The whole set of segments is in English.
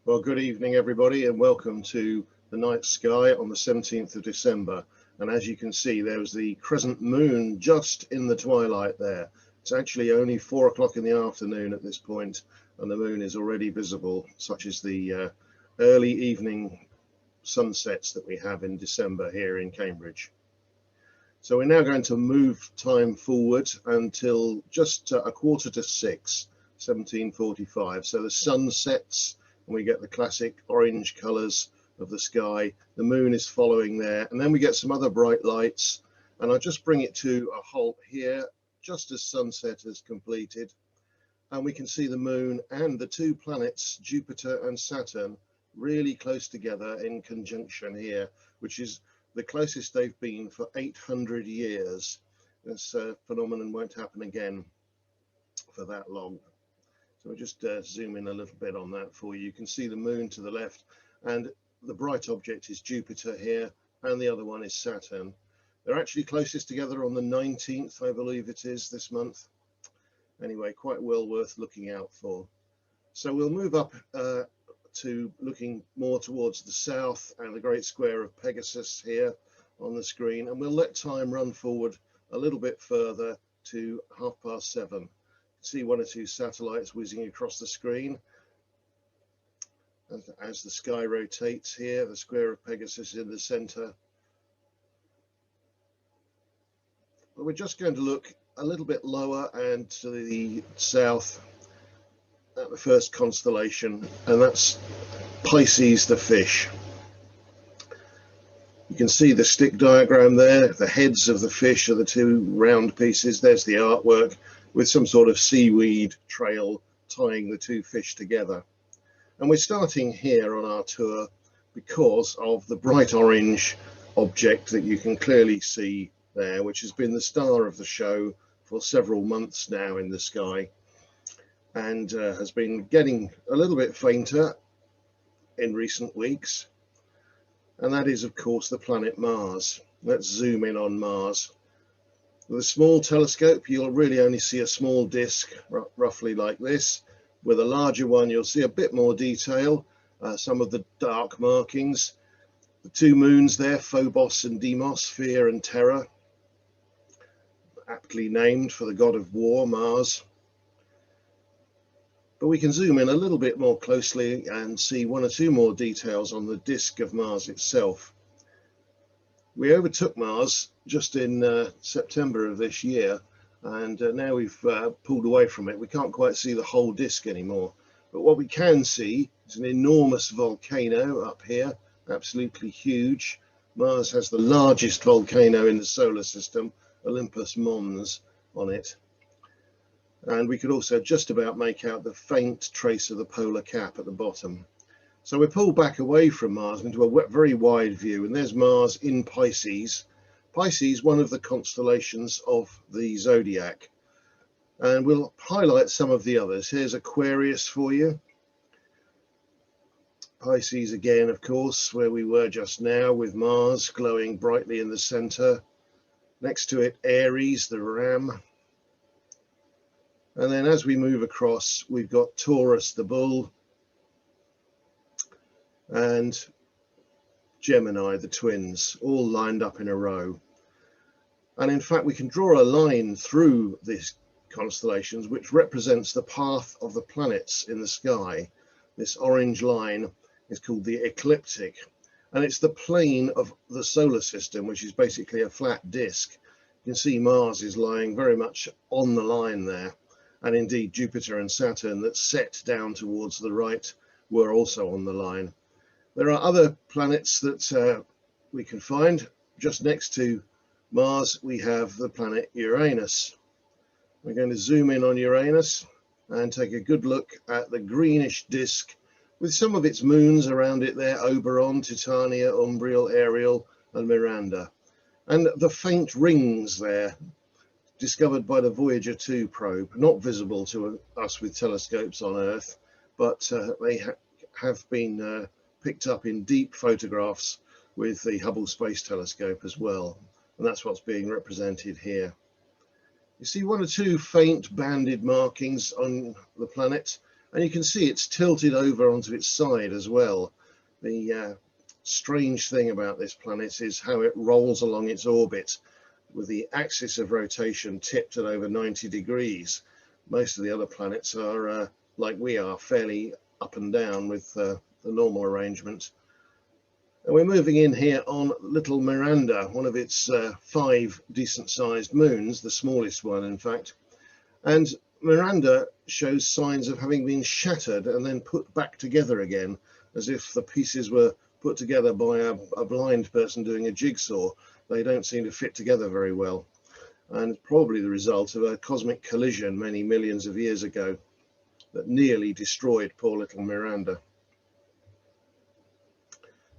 Well, good evening, everybody, and welcome to the night sky on the 17th of December. And as you can see, there's the crescent moon just in the twilight there. It's actually only 4 o'clock in the afternoon at this point, and the moon is already visible, such as the early evening sunsets that we have in December here in Cambridge. So we're now going to move time forward until just a quarter to 6, 1745. So the sun sets, and we get the classic orange colours of the sky. The moon is following there, and then we get some other bright lights, and I'll just bring it to a halt here just as sunset has completed, and we can see the moon and the two planets, Jupiter and Saturn, really close together in conjunction here, which is the closest they've been for 800 years. This phenomenon won't happen again for that long. So we'll just zoom in a little bit on that for you. You can see the moon to the left, and the bright object is Jupiter here, and the other one is Saturn. They're actually closest together on the 19th, I believe it is, this month. Anyway, quite well worth looking out for. So we'll move up to looking more towards the south and the great square of Pegasus here on the screen, and we'll let time run forward a little bit further to 7:30. See one or two satellites whizzing across the screen as the sky rotates here. The square of Pegasus in the center. But we're just going to look a little bit lower and to the south at the first constellation, and that's Pisces the Fish. You can see the stick diagram there. The heads of the fish are the two round pieces. There's the artwork with some sort of seaweed trail tying the two fish together. And we're starting here on our tour because of the bright orange object that you can clearly see there, which has been the star of the show for several months now in the sky, and has been getting a little bit fainter in recent weeks. And that is, of course, the planet Mars. Let's zoom in on Mars. With a small telescope, you'll really only see a small disk, roughly like this. With a larger one, you'll see a bit more detail, some of the dark markings. The two moons there, Phobos and Deimos, Fear and Terror, aptly named for the god of war, Mars. But we can zoom in a little bit more closely and see one or two more details on the disk of Mars itself. We overtook Mars just in September of this year, and now we've pulled away from it. We can't quite see the whole disk anymore, but what we can see is an enormous volcano up here, absolutely huge. Mars has the largest volcano in the solar system, Olympus Mons, on it. And we could also just about make out the faint trace of the polar cap at the bottom. So we're pulled back away from Mars into a very wide view, and there's Mars in Pisces. Pisces, one of the constellations of the zodiac. And we'll highlight some of the others. Here's Aquarius for you. Pisces again, of course, where we were just now, with Mars glowing brightly in the center. Next to it, Aries, the ram. And then as we move across, we've got Taurus, the bull, and Gemini, the twins, all lined up in a row. And in fact, we can draw a line through these constellations which represents the path of the planets in the sky. This orange line is called the ecliptic, and it's the plane of the solar system, which is basically a flat disk. You can see Mars is lying very much on the line there, and indeed Jupiter and Saturn that set down towards the right were also on the line. There are other planets that we can find. Just next to Mars, we have the planet Uranus. We're going to zoom in on Uranus and take a good look at the greenish disk with some of its moons around it there, Oberon, Titania, Umbriel, Ariel, and Miranda. And the faint rings there, discovered by the Voyager 2 probe, not visible to us with telescopes on Earth, but they have been picked up in deep photographs with the Hubble Space Telescope as well, and that's what's being represented here. You see one or two faint banded markings on the planet, And you can see it's tilted over onto its side as well. The strange thing about this planet is how it rolls along its orbit with the axis of rotation tipped at over 90 degrees. Most of the other planets are like we are, fairly up and down with the normal arrangement. And we're moving in here on little Miranda, one of its 5 decent sized moons, the smallest one in fact. And Miranda shows signs of having been shattered and then put back together again, as if the pieces were put together by a blind person doing a jigsaw. They don't seem to fit together very well, and it's probably the result of a cosmic collision many millions of years ago that nearly destroyed poor little Miranda.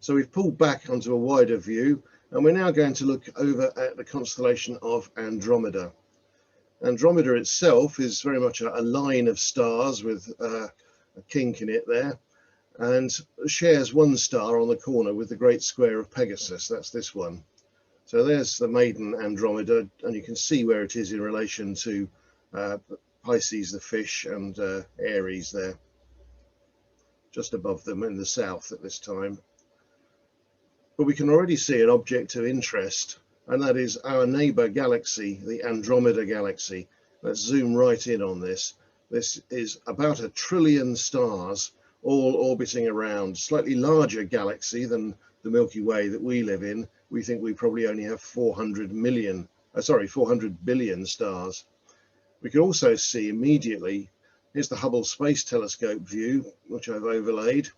So we've pulled back onto a wider view, and we're now going to look over at the constellation of Andromeda. Andromeda itself is very much a line of stars with a kink in it there, and shares one star on the corner with the great square of Pegasus. That's this one. So there's the maiden Andromeda, and you can see where it is in relation to Pisces the Fish and Aries there, just above them in the south at this time. But we can already see an object of interest, and that is our neighbor galaxy, the Andromeda Galaxy. Let's zoom right in on this. This is about 1 trillion stars, all orbiting around. Slightly larger galaxy than the Milky Way that we live in. We think we probably only have 400 billion stars. We can also see immediately, here's the Hubble Space Telescope view, which I've overlaid,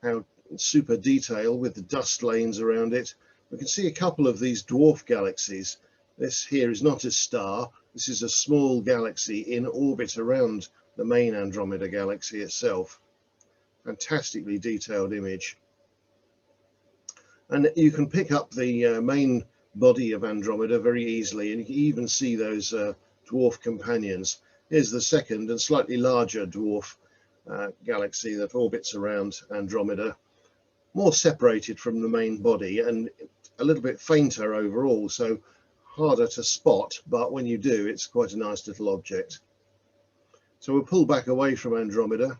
how super detail with the dust lanes around it. We can see a couple of these dwarf galaxies. This here is not a star. This is a small galaxy in orbit around the main Andromeda Galaxy itself. Fantastically detailed image. And you can pick up the main body of Andromeda very easily, and you can even see those dwarf companions. Here's the second and slightly larger dwarf galaxy that orbits around Andromeda, more separated from the main body and a little bit fainter overall, so harder to spot, but when you do, it's quite a nice little object. So we'll pull back away from Andromeda,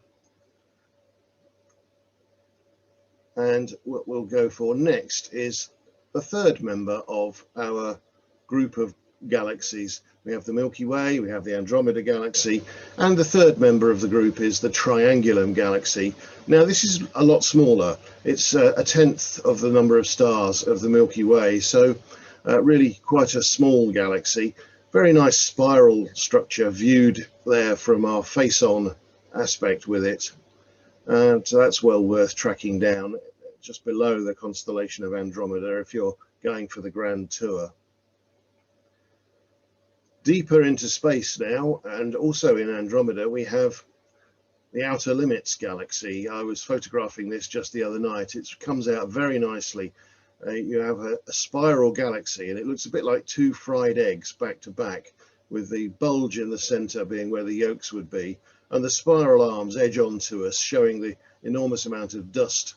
and what we'll go for next is the third member of our group of galaxies. We have the Milky Way, we have the Andromeda Galaxy, and the third member of the group is the Triangulum Galaxy. Now this is a lot smaller. It's 1/10 of the number of stars of the Milky Way, so really quite a small galaxy. Very nice spiral structure viewed there from our face-on aspect with it. And so that's well worth tracking down, just below the constellation of Andromeda if you're going for the grand tour. Deeper into space now, and also in Andromeda, we have the Outer Limits Galaxy. I was photographing this just the other night. It comes out very nicely. You have a spiral galaxy, and it looks a bit like 2 fried eggs back to back, with the bulge in the center being where the yolks would be, and the spiral arms edge onto us, showing the enormous amount of dust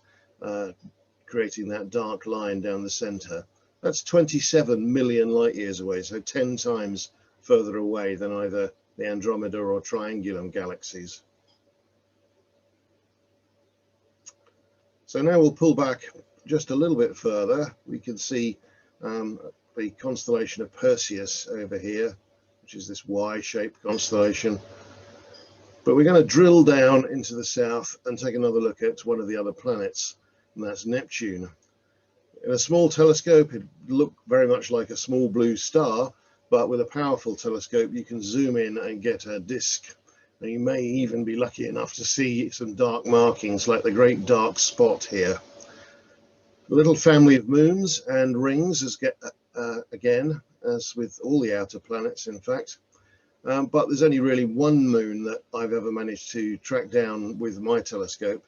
creating that dark line down the center. That's 27 million light years away, so 10 times further away than either the Andromeda or Triangulum galaxies. So now we'll pull back just a little bit further. We can see the constellation of Perseus over here, which is this Y-shaped constellation. But we're going to drill down into the south and take another look at one of the other planets, and that's Neptune. In a small telescope, it looked very much like a small blue star, but with a powerful telescope, you can zoom in and get a disk. And you may even be lucky enough to see some dark markings like the great dark spot here. A little family of moons and rings, again, as with all the outer planets, in fact. But there's only really one moon that I've ever managed to track down with my telescope.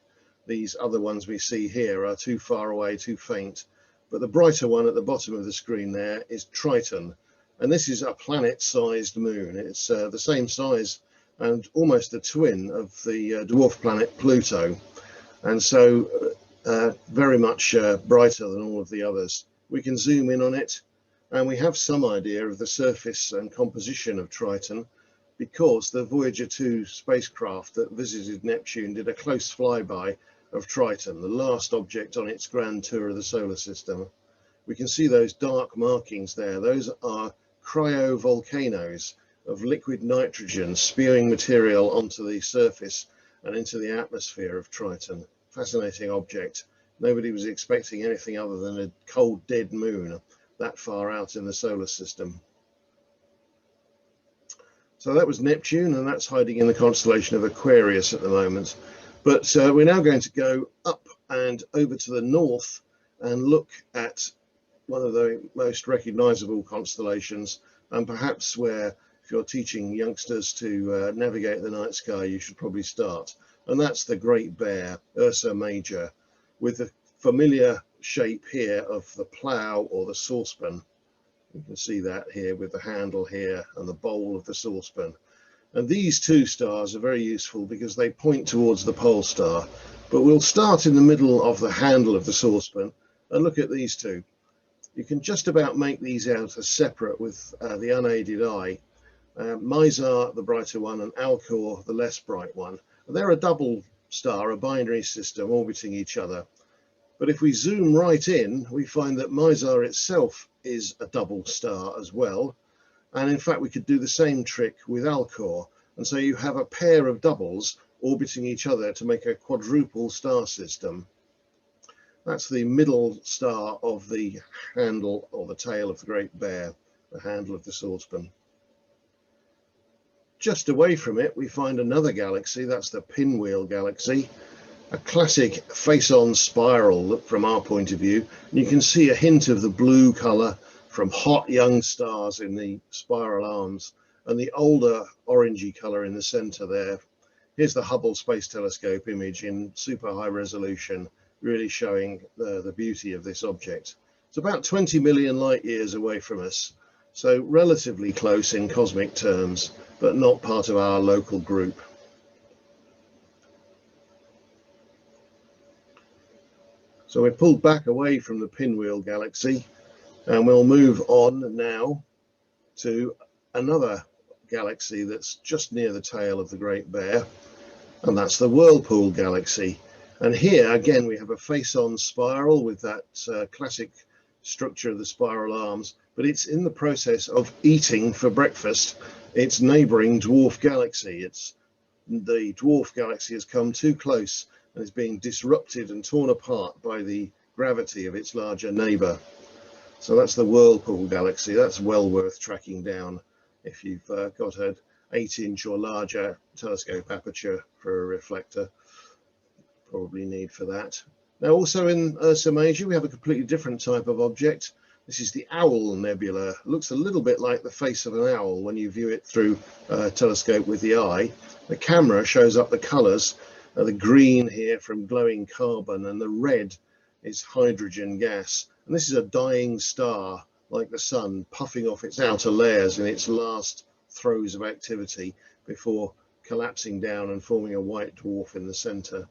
These other ones we see here are too far away, too faint. But the brighter one at the bottom of the screen there is Triton. And this is a planet-sized moon. It's the same size and almost a twin of the dwarf planet Pluto. And so very much brighter than all of the others. We can zoom in on it, and we have some idea of the surface and composition of Triton because the Voyager 2 spacecraft that visited Neptune did a close flyby of Triton, the last object on its grand tour of the solar system. We can see those dark markings there. Those are cryovolcanoes of liquid nitrogen spewing material onto the surface and into the atmosphere of Triton. Fascinating object. Nobody was expecting anything other than a cold, dead moon that far out in the solar system. So that was Neptune, and that's hiding in the constellation of Aquarius at the moment. But we're now going to go up and over to the north and look at one of the most recognizable constellations, and perhaps where, if you're teaching youngsters to navigate the night sky, you should probably start. And that's the Great Bear, Ursa Major, with the familiar shape here of the plough or the saucepan. You can see that here with the handle here and the bowl of the saucepan. And these two stars are very useful because they point towards the pole star. But we'll start in the middle of the handle of the saucepan and look at these two. You can just about make these out as separate with the unaided eye. Mizar, the brighter one, and Alcor, the less bright one. And they're a double star, a binary system orbiting each other. But if we zoom right in, we find that Mizar itself is a double star as well. And in fact, we could do the same trick with Alcor. And so you have a pair of doubles orbiting each other to make a quadruple star system. That's the middle star of the handle or the tail of the Great Bear, the handle of the saucepan. Just away from it, we find another galaxy. That's the Pinwheel Galaxy, a classic face-on spiral from our point of view. And you can see a hint of the blue color from hot young stars in the spiral arms and the older orangey color in the center there. Here's the Hubble Space Telescope image in super high resolution, really showing the beauty of this object. It's about 20 million light years away from us, so relatively close in cosmic terms, but not part of our local group. So we're pulled back away from the Pinwheel Galaxy, and we'll move on now to another galaxy that's just near the tail of the Great Bear, and that's the Whirlpool Galaxy. And here again we have a face-on spiral with that classic structure of the spiral arms, but it's in the process of eating for breakfast its neighboring dwarf galaxy. The dwarf galaxy has come too close and is being disrupted and torn apart by the gravity of its larger neighbor. So that's the Whirlpool Galaxy. That's well worth tracking down if you've got an 8-inch or larger telescope aperture for a reflector. Probably need for that. Now also in Ursa Major we have a completely different type of object. This is the Owl Nebula. It looks a little bit like the face of an owl when you view it through a telescope with the eye. The camera shows up the colors, the green here from glowing carbon, and the red is hydrogen gas. And this is a dying star like the sun, puffing off its outer layers in its last throes of activity before collapsing down and forming a white dwarf in the center.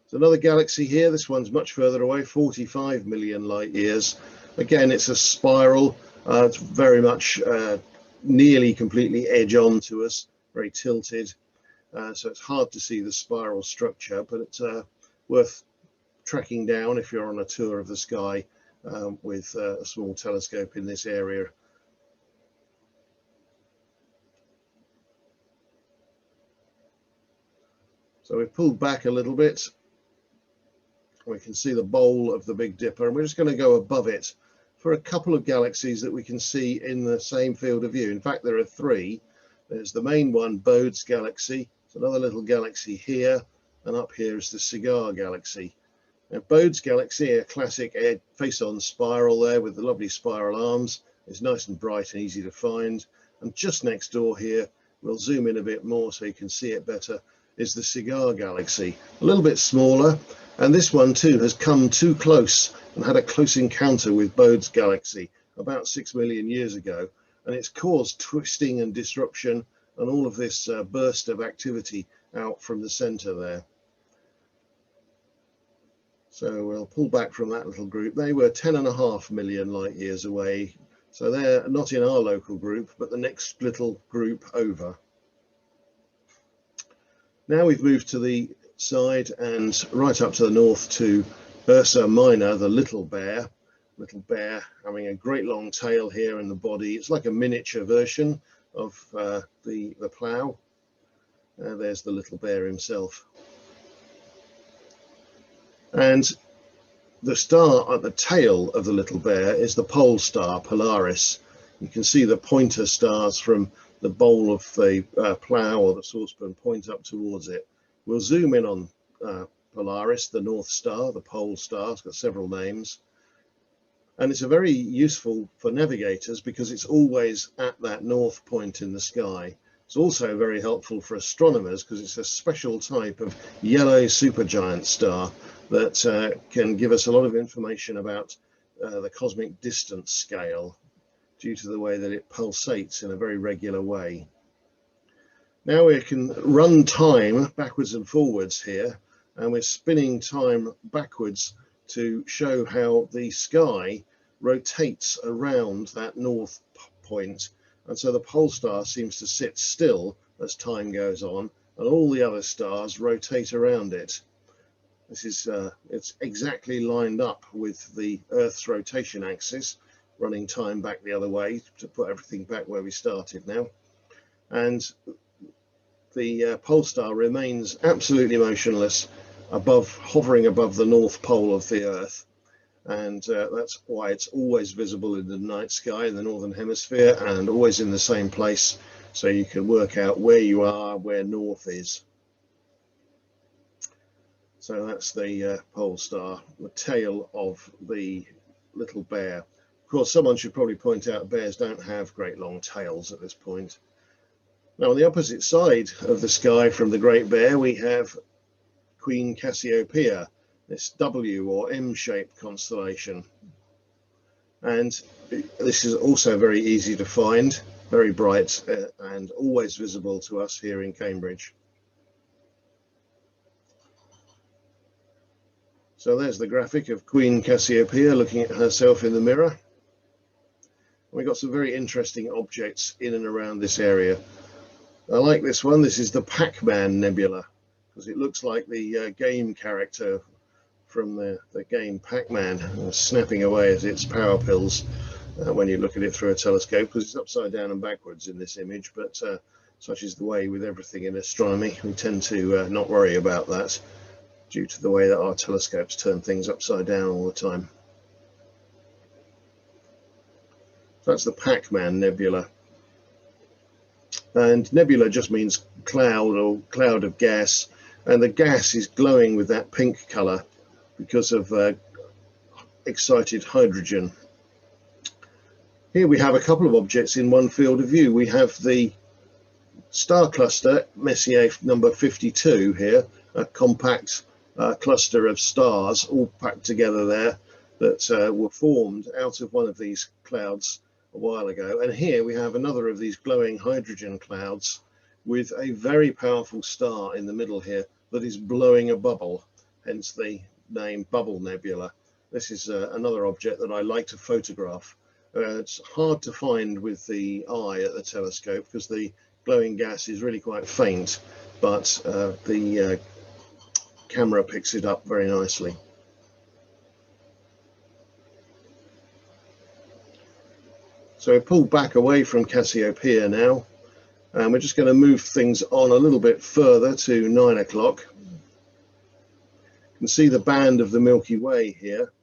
There's another galaxy here. This one's much further away, 45 million light years. Again, it's a spiral. It's very much nearly completely edge on to us, very tilted. So it's hard to see the spiral structure, but it's worth tracking down if you're on a tour of the sky with a small telescope in this area. So we've pulled back a little bit. We can see the bowl of the Big Dipper, and we're just going to go above it for a couple of galaxies that we can see in the same field of view. In fact, there are three. There's the main one, Bodes Galaxy. There's another little galaxy here, and up here is the Cigar Galaxy. Now, Bodes Galaxy, a classic face-on spiral there with the lovely spiral arms. It's nice and bright and easy to find. And just next door here, we'll zoom in a bit more so you can see it better, is the Cigar Galaxy. A little bit smaller, and this one too has come too close and had a close encounter with Bodes Galaxy about 6 million years ago, and it's caused twisting and disruption and all of this burst of activity out from the center there. So we'll pull back from that little group. They were 10.5 million light years away, so they're not in our local group, but the next little group over. Now we've moved to the side and right up to the north to Ursa Minor, the little bear having a great long tail here in the body. It's like a miniature version of the plough. There's the little bear himself. And the star at the tail of the little bear is the pole star, Polaris. You can see the pointer stars from the bowl of the plough or the saucepan point up towards it. We'll zoom in on Polaris, the North Star, the pole star. It's got several names. And it's very useful for navigators because it's always at that north point in the sky. It's also very helpful for astronomers because it's a special type of yellow supergiant star that can give us a lot of information about the cosmic distance scale due to the way that it pulsates in a very regular way. Now we can run time backwards and forwards here, and we're spinning time backwards to show how the sky rotates around that north point. And so the pole star seems to sit still as time goes on, and all the other stars rotate around it. This is it's exactly lined up with the Earth's rotation axis, running time back the other way to put everything back where we started now. And the pole star remains absolutely motionless hovering above the north pole of the Earth. And that's why it's always visible in the night sky in the northern hemisphere and always in the same place, so you can work out where you are, where north is. So that's the pole star, the tail of the little bear. Of course, someone should probably point out bears don't have great long tails at this point. Now, on the opposite side of the sky from the Great Bear, we have Queen Cassiopeia, this W or M-shaped constellation. And this is also very easy to find, very bright and always visible to us here in Cambridge. So there's the graphic of Queen Cassiopeia looking at herself in the mirror. We've got some very interesting objects in and around this area. I like this one. This is the Pac-Man Nebula, because it looks like the game character from the game Pac-Man snapping away at its power pills when you look at it through a telescope, because it's upside down and backwards in this image, but such is the way with everything in astronomy. We tend to not worry about that due to the way that our telescopes turn things upside down all the time. So that's the Pac-Man Nebula. And nebula just means cloud or cloud of gas, and the gas is glowing with that pink color because of excited hydrogen. Here we have a couple of objects in one field of view. We have the star cluster Messier number 52 here, a compact cluster of stars all packed together there that were formed out of one of these clouds a while ago. And here we have another of these glowing hydrogen clouds with a very powerful star in the middle here that is blowing a bubble, hence the name Bubble Nebula. This is another object that I like to photograph. It's hard to find with the eye at the telescope because the glowing gas is really quite faint, but the camera picks it up very nicely. So we pull back away from Cassiopeia now, and we're just going to move things on a little bit further to 9 o'clock. You can see the band of the Milky Way here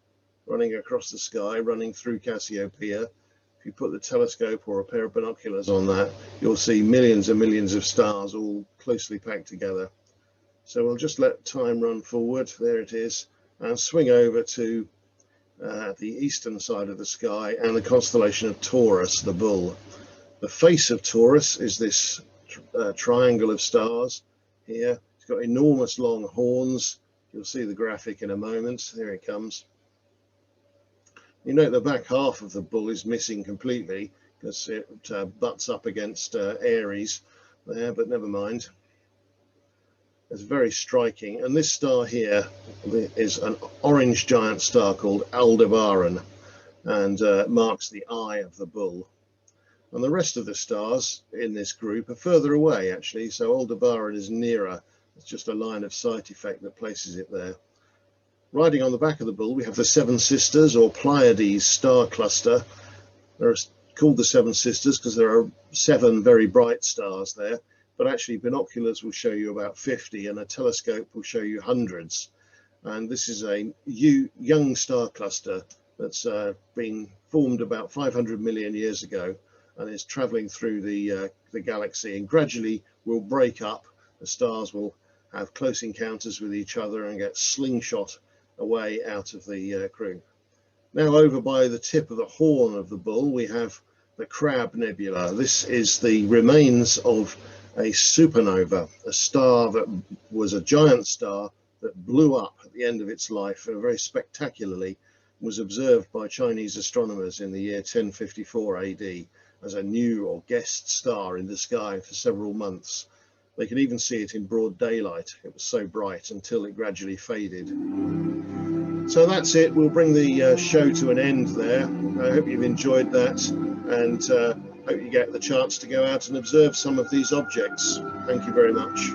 running across the sky, running through Cassiopeia. If you put the telescope or a pair of binoculars on that, you'll see millions and millions of stars all closely packed together. So we'll just let time run forward. There it is, and swing over to the eastern side of the sky and the constellation of Taurus, the bull. The face of Taurus is this triangle of stars here. It's got enormous long horns. You'll see the graphic in a moment. Here it comes. You note the back half of the bull is missing completely because it butts up against Aries there, but never mind. It's very striking. And this star here is an orange giant star called Aldebaran, and marks the eye of the bull. And the rest of the stars in this group are further away, actually. So Aldebaran is nearer It's just a line of sight effect that places it there. Riding on the back of the bull, we have the Seven Sisters or Pleiades star cluster. They're called the Seven Sisters because there are 7 very bright stars there, but actually binoculars will show you about 50 and a telescope will show you hundreds. And this is a young star cluster that's been formed about 500 million years ago and is traveling through the galaxy, and gradually will break up. The stars will have close encounters with each other and get slingshot away out of the crew. Now over by the tip of the horn of the bull, we have the Crab Nebula. This is the remains of a supernova, a star that was a giant star that blew up at the end of its life very spectacularly, was observed by Chinese astronomers in the year 1054 AD as a new or guest star in the sky for several months. They could even see it in broad daylight. It was so bright until it gradually faded. So that's it. We'll bring the show to an end there. I hope you've enjoyed that, and hope you get the chance to go out and observe some of these objects. Thank you very much.